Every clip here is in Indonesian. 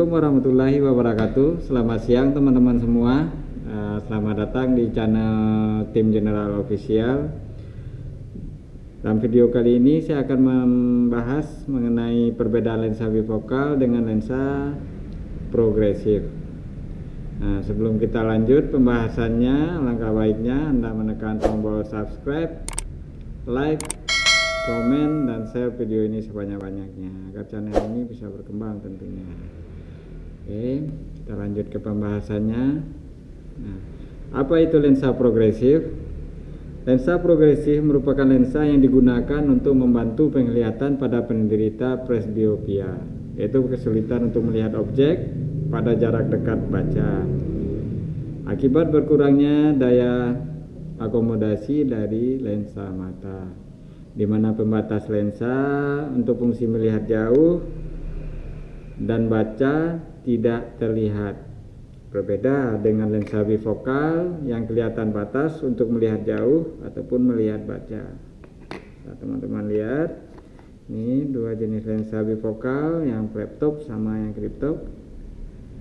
Assalamualaikum warahmatullahi wabarakatuh. Selamat siang teman-teman semua. Selamat datang di channel Tim General Official. Dalam video kali ini saya akan membahas mengenai perbedaan lensa bifokal dengan lensa progresif. Nah, sebelum kita lanjut pembahasannya, alangkah baiknya Anda menekan tombol subscribe, like, komen, dan share video ini sebanyak-banyaknya agar channel ini bisa berkembang tentunya. Oke, kita lanjut ke pembahasannya. Nah, apa itu lensa progresif? Lensa progresif merupakan lensa yang digunakan untuk membantu penglihatan pada penderita presbiopia, yaitu kesulitan untuk melihat objek pada jarak dekat baca akibat berkurangnya daya akomodasi dari lensa mata, di mana pembatas lensa untuk fungsi melihat jauh dan baca tidak terlihat. Berbeda dengan lensa bifokal yang kelihatan batas untuk melihat jauh ataupun melihat baca. Nah, teman-teman lihat, ini dua jenis lensa bifokal, yang flap top sama yang crib top,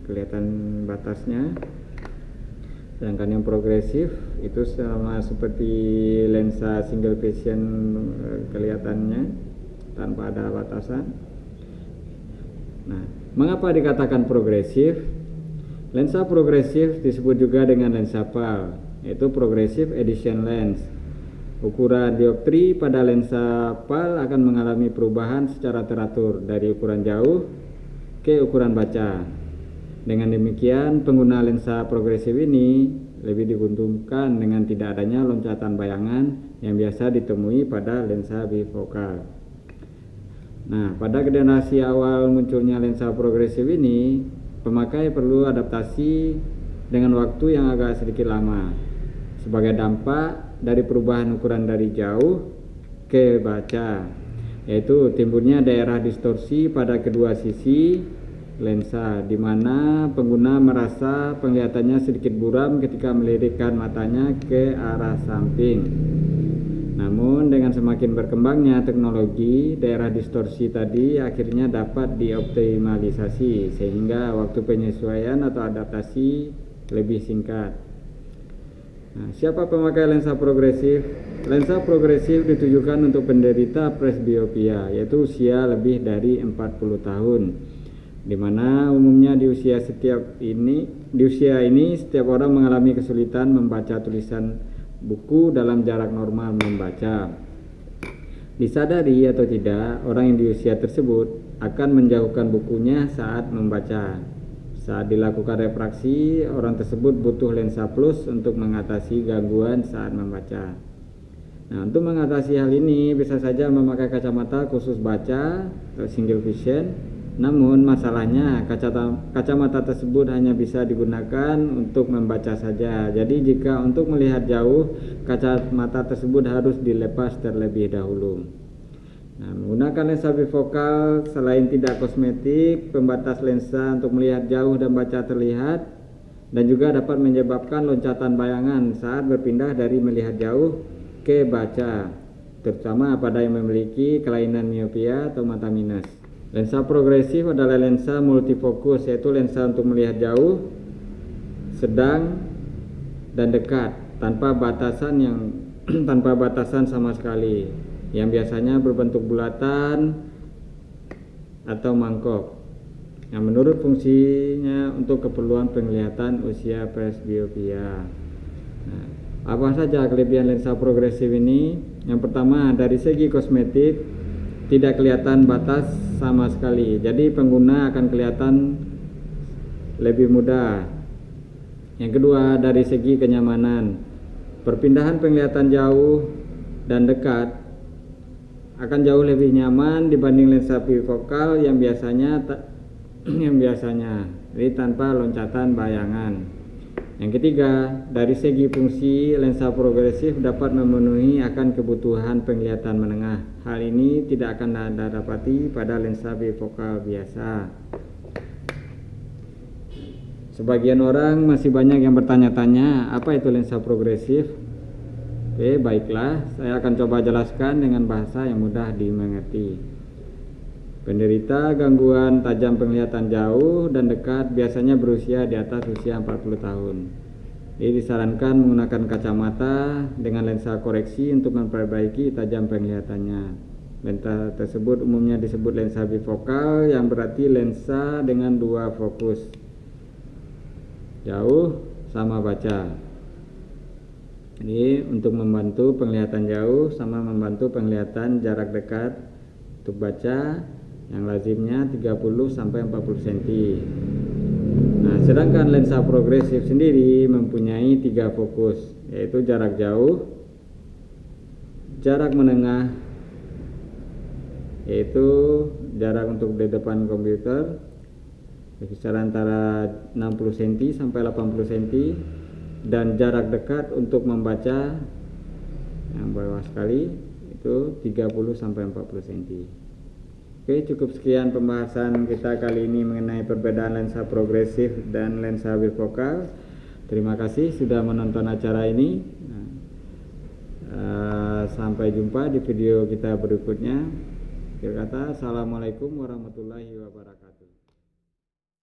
kelihatan batasnya. Sedangkan yang progresif itu sama seperti lensa single vision, kelihatannya tanpa ada batasan. Nah, mengapa dikatakan progresif? Lensa progresif disebut juga dengan lensa PAL, yaitu Progressive Addition Lens. Ukuran dioptri pada lensa PAL akan mengalami perubahan secara teratur dari ukuran jauh ke ukuran baca. Dengan demikian, pengguna lensa progresif ini lebih diuntungkan dengan tidak adanya loncatan bayangan yang biasa ditemui pada lensa bifokal. Nah, pada generasi awal munculnya lensa progresif ini, pemakai perlu adaptasi dengan waktu yang agak sedikit lama sebagai dampak dari perubahan ukuran dari jauh ke baca, yaitu timbulnya daerah distorsi pada kedua sisi lensa, di mana pengguna merasa penglihatannya sedikit buram ketika melirikkan matanya ke arah samping. Namun dengan semakin berkembangnya teknologi, daerah distorsi tadi akhirnya dapat dioptimalisasi sehingga waktu penyesuaian atau adaptasi lebih singkat. Nah, siapa pemakai lensa progresif? Lensa progresif ditujukan untuk penderita presbiopia, yaitu usia lebih dari 40 tahun. Di mana umumnya di usia ini setiap orang mengalami kesulitan membaca tulisan buku dalam jarak normal membaca. Disadari atau tidak, orang yang di usia tersebut akan menjauhkan bukunya saat membaca. Saat dilakukan refraksi, orang tersebut butuh lensa plus untuk mengatasi gangguan saat membaca. Nah, untuk mengatasi hal ini bisa saja memakai kacamata khusus baca atau single vision. Namun masalahnya kacamata tersebut hanya bisa digunakan untuk membaca saja. Jadi jika untuk melihat jauh, kacamata tersebut harus dilepas terlebih dahulu. Nah, menggunakan lensa bifokal selain tidak kosmetik, pembatas lensa untuk melihat jauh dan baca terlihat, dan juga dapat menyebabkan loncatan bayangan saat berpindah dari melihat jauh ke baca, terutama pada yang memiliki kelainan miopia atau mata minus. Lensa progresif adalah lensa multifokus, yaitu lensa untuk melihat jauh, sedang, dan dekat tanpa batasan sama sekali, yang biasanya berbentuk bulatan atau mangkok, yang menurut fungsinya untuk keperluan penglihatan usia presbiopia. Nah, apa saja kelebihan lensa progresif ini? Yang pertama, dari segi kosmetik tidak kelihatan batas sama sekali, jadi pengguna akan kelihatan lebih mudah. Yang kedua, dari segi kenyamanan, perpindahan penglihatan jauh dan dekat akan jauh lebih nyaman dibanding lensa bifokal yang biasanya jadi tanpa loncatan bayangan. Yang ketiga, dari segi fungsi, lensa progresif dapat memenuhi akan kebutuhan penglihatan menengah. Hal ini tidak akan Anda dapati pada lensa bifokal biasa. Sebagian orang masih banyak yang bertanya-tanya, apa itu lensa progresif? Oke, baiklah, saya akan coba jelaskan dengan bahasa yang mudah dimengerti. Penderita gangguan tajam penglihatan jauh dan dekat biasanya berusia di atas usia 40 tahun. Jadi disarankan menggunakan kacamata dengan lensa koreksi untuk memperbaiki tajam penglihatannya. Lensa tersebut umumnya disebut lensa bifokal, yang berarti lensa dengan dua fokus, jauh sama baca. Jadi untuk membantu penglihatan jauh sama membantu penglihatan jarak dekat untuk baca, yang lazimnya 30 sampai 40 cm. Nah, sedangkan lensa progresif sendiri mempunyai 3 fokus, yaitu jarak jauh, jarak menengah, yaitu jarak untuk di depan komputer kisaran antara 60 cm sampai 80 cm, dan jarak dekat untuk membaca yang bawah sekali itu 30 sampai 40 cm. Oke, cukup sekian pembahasan kita kali ini mengenai perbedaan lensa progresif dan lensa bifokal. Terima kasih sudah menonton acara ini. Sampai jumpa di video kita berikutnya. Akhir kata, assalamualaikum warahmatullahi wabarakatuh.